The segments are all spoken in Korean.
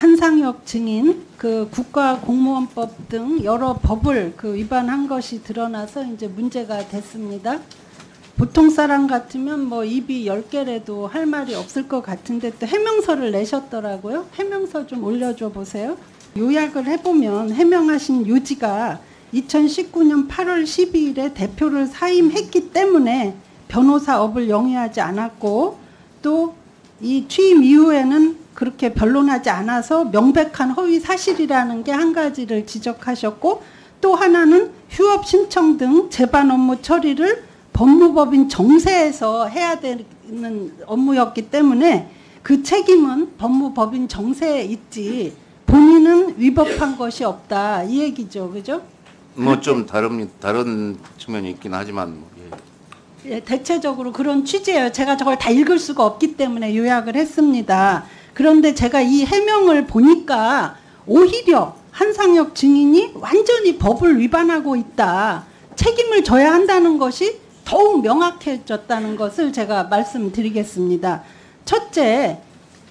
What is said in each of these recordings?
한상혁 증인 그 국가공무원법 등 여러 법을 위반한 것이 드러나서 이제 문제가 됐습니다. 보통 사람 같으면 뭐 입이 10개라도 할 말이 없을 것 같은데 또 해명서를 내셨더라고요. 해명서 좀 올려줘 보세요. 요약을 해보면 해명하신 요지가 2019년 8월 12일에 대표를 사임했기 때문에 변호사업을 영위하지 않았고 또 이 취임 이후에는 그렇게 변론하지 않아서 명백한 허위 사실이라는 게 한 가지를 지적하셨고 또 하나는 휴업 신청 등 재반 업무 처리를 법무법인 정세에서 해야 되는 업무였기 때문에 그 책임은 법무법인 정세에 있지 본인은 위법한 것이 없다 이 얘기죠. 그죠? 뭐 좀 다른 측면이 있긴 하지만 예, 대체적으로 그런 취지예요. 제가 저걸 다 읽을 수가 없기 때문에 요약을 했습니다. 그런데 제가 이 해명을 보니까 오히려 한상혁 증인이 완전히 법을 위반하고 있다. 책임을 져야 한다는 것이 더욱 명확해졌다는 것을 제가 말씀드리겠습니다. 첫째,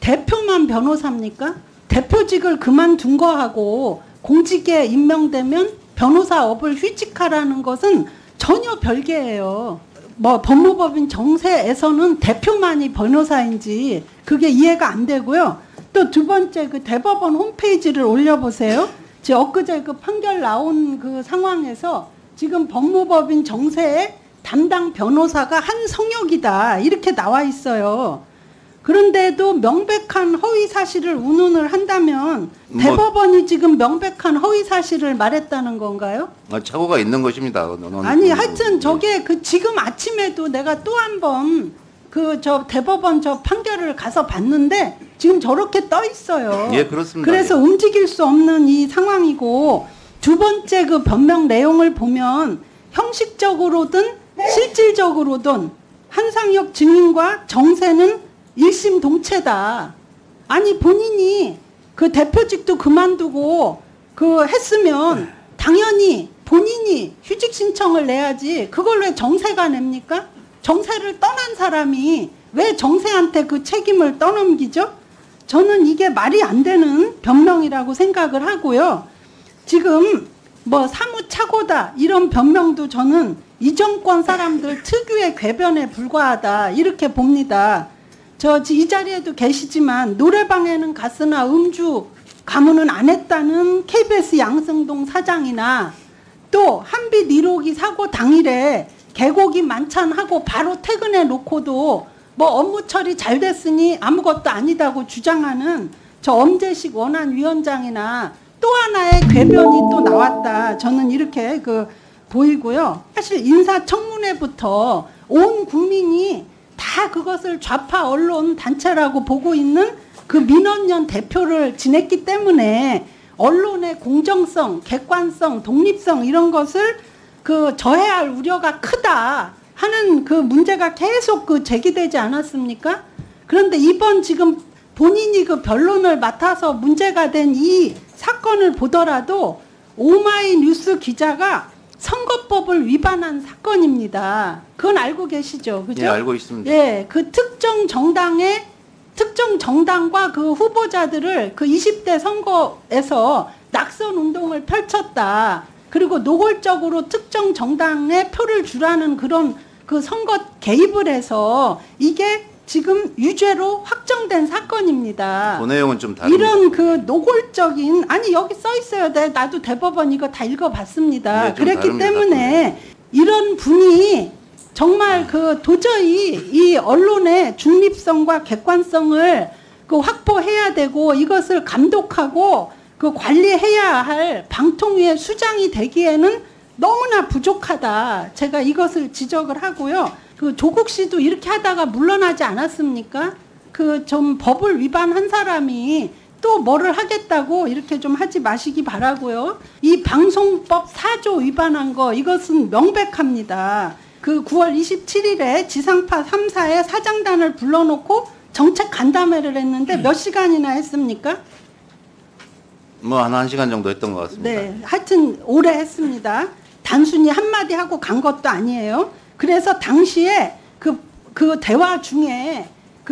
대표만 변호사입니까? 대표직을 그만둔 거하고 공직에 임명되면 변호사업을 휴직하라는 것은 전혀 별개예요. 뭐 법무법인 정세에서는 대표만이 변호사인지 그게 이해가 안 되고요. 또 두 번째 그 대법원 홈페이지를 올려보세요. 엊그제 그 판결 나온 그 상황에서 지금 법무법인 정세에 담당 변호사가 한성혁이다 이렇게 나와 있어요. 그런데도 명백한 허위 사실을 운운을 한다면 대법원이 지금 명백한 허위 사실을 말했다는 건가요? 착오가 있는 것입니다. 아니 하여튼 저게 그 지금 아침에도 내가 또 한 번 그 대법원 판결을 가서 봤는데 지금 저렇게 떠 있어요. 예, 그렇습니다. 그래서 움직일 수 없는 이 상황이고 두 번째 그 변명 내용을 보면 형식적으로든 실질적으로든 한상혁 증인과 정세는 일심동체다. 아니 본인이 그 대표직도 그만두고 했으면 당연히 본인이 휴직 신청을 내야지 그걸 왜 정세가 냅니까? 정세를 떠난 사람이 왜 정세한테 그 책임을 떠넘기죠? 저는 이게 말이 안 되는 변명이라고 생각을 하고요. 지금 뭐 사무착오다 이런 변명도 저는 이 정권 사람들 특유의 궤변에 불과하다 이렇게 봅니다. 이 자리에도 계시지만 노래방에는 갔으나 음주 가문은 안 했다는 KBS 양승동 사장이나 또 한빛 1호기 사고 당일에 개고기 만찬하고 바로 퇴근해 놓고도 뭐 업무 처리 잘 됐으니 아무것도 아니다고 주장하는 엄재식 원안위원장이나 또 하나의 궤변이 또 나왔다. 저는 이렇게 보이고요. 사실 인사청문회부터 온 국민이 다 그것을 좌파 언론 단체라고 보고 있는 그 민원연 대표를 지냈기 때문에 언론의 공정성, 객관성, 독립성 이런 것을 저해할 우려가 크다 하는 그 문제가 계속 제기되지 않았습니까? 그런데 이번 지금 본인이 변론을 맡아서 문제가 된 이 사건을 보더라도 오마이뉴스 기자가 선거법을 위반한 사건입니다. 그건 알고 계시죠? 그죠? 예, 알고 있습니다. 예, 그 특정 정당과 그 후보자들을 그 20대 선거에서 낙선 운동을 펼쳤다. 그리고 노골적으로 특정 정당에 표를 주라는 그런 그 선거 개입을 해서 이게 지금 유죄로 확정된 사건입니다. 그 내용은 좀 다릅니다. 이런 그 노골적인 아니 여기 써 있어요. 나도 대법원 이거 다 읽어봤습니다. 네, 그랬기 다릅니다. 때문에 이런 분이 정말 도저히 이 언론의 중립성과 객관성을 확보해야 되고 이것을 감독하고 관리해야 할 방통위의 수장이 되기에는 너무나 부족하다. 제가 이것을 지적을 하고요. 조국 씨도 이렇게 하다가 물러나지 않았습니까? 좀 법을 위반한 사람이 또 뭐를 하겠다고 이렇게 좀 하지 마시기 바라고요. 이 방송법 4조 위반한 거 이것은 명백합니다. 9월 27일에 지상파 3사의 사장단을 불러놓고 정책 간담회를 했는데 몇 시간이나 했습니까? 뭐 한 1시간 정도 했던 것 같습니다. 네, 하여튼 오래 했습니다. 단순히 한마디 하고 간 것도 아니에요. 그래서 당시에 그 대화 중에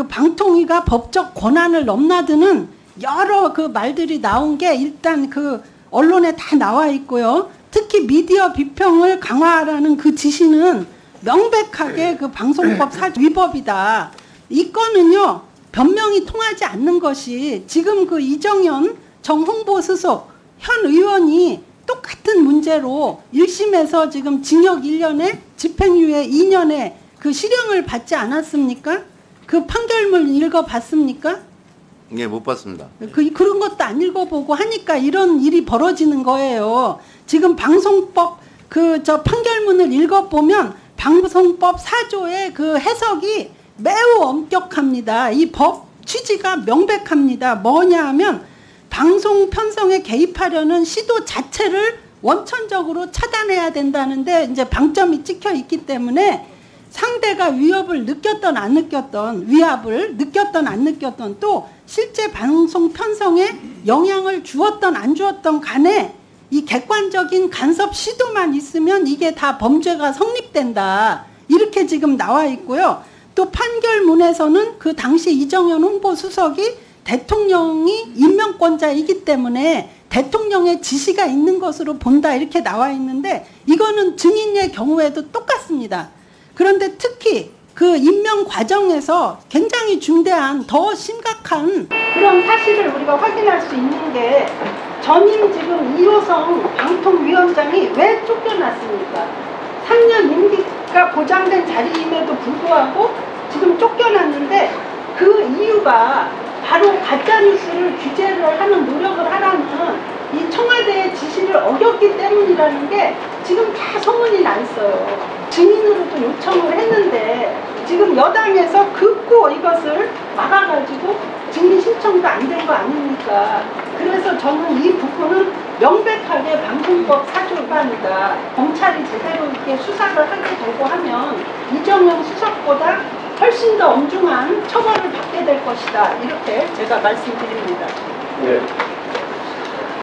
방통위가 법적 권한을 넘나드는 여러 그 말들이 나온 게 일단 그 언론에 다 나와 있고요. 특히 미디어 비평을 강화하라는 그 지시는 명백하게 그 방송법 위법이다. 이 건은요, 변명이 통하지 않는 것이 지금 그 이정현 정 홍보수석 현 의원이 똑같은 문제로 1심에서 지금 징역 1년에 집행유예 2년에 그 실형을 받지 않았습니까? 그 판결문 읽어봤습니까? 예, 못 봤습니다. 그런 것도 안 읽어보고 하니까 이런 일이 벌어지는 거예요. 지금 방송법 저 판결문을 읽어보면 방송법 4조의 그 해석이 매우 엄격합니다. 이 법 취지가 명백합니다. 뭐냐 하면 방송 편성에 개입하려는 시도 자체를 원천적으로 차단해야 된다는데 이제 방점이 찍혀 있기 때문에 상대가 위협을 느꼈던 안 느꼈던, 위압을 느꼈던 안 느꼈던, 또 실제 방송 편성에 영향을 주었던 안 주었던 간에 이 객관적인 간섭 시도만 있으면 이게 다 범죄가 성립된다. 이렇게 지금 나와 있고요. 또 판결문에서는 그 당시 이정현 홍보수석이 대통령이 임명권자이기 때문에 대통령의 지시가 있는 것으로 본다. 이렇게 나와 있는데 이거는 증인의 경우에도 똑같습니다. 그런데 특히 그 임명 과정에서 굉장히 중대한 더 심각한 그런 사실을 우리가 확인할 수 있는 게 전임 지금 이호성 방통위원장이 왜 쫓겨났습니까? 3년 임기가 보장된 자리임에도 불구하고 지금 쫓겨났는데 그 이유가 바로 가짜뉴스를 규제를 하는 노력을 하라는 이 청와대의 지시를 어겼기 때문이라는 게 지금 다 소문이 나 있어요. 증인으로도 요청을 했는데 지금 여당에서 극구 이것을 막아가지고 증인 신청도 안 된 거 아닙니까? 그래서 저는 이 부분은 명백하게 방송법 4조 위반이다. 검찰이 제대로 이렇게 수사를 하게 되고 하면 이정현 수석보다 훨씬 더 엄중한 처벌을 받게 될 것이다. 이렇게 제가 말씀드립니다. 네.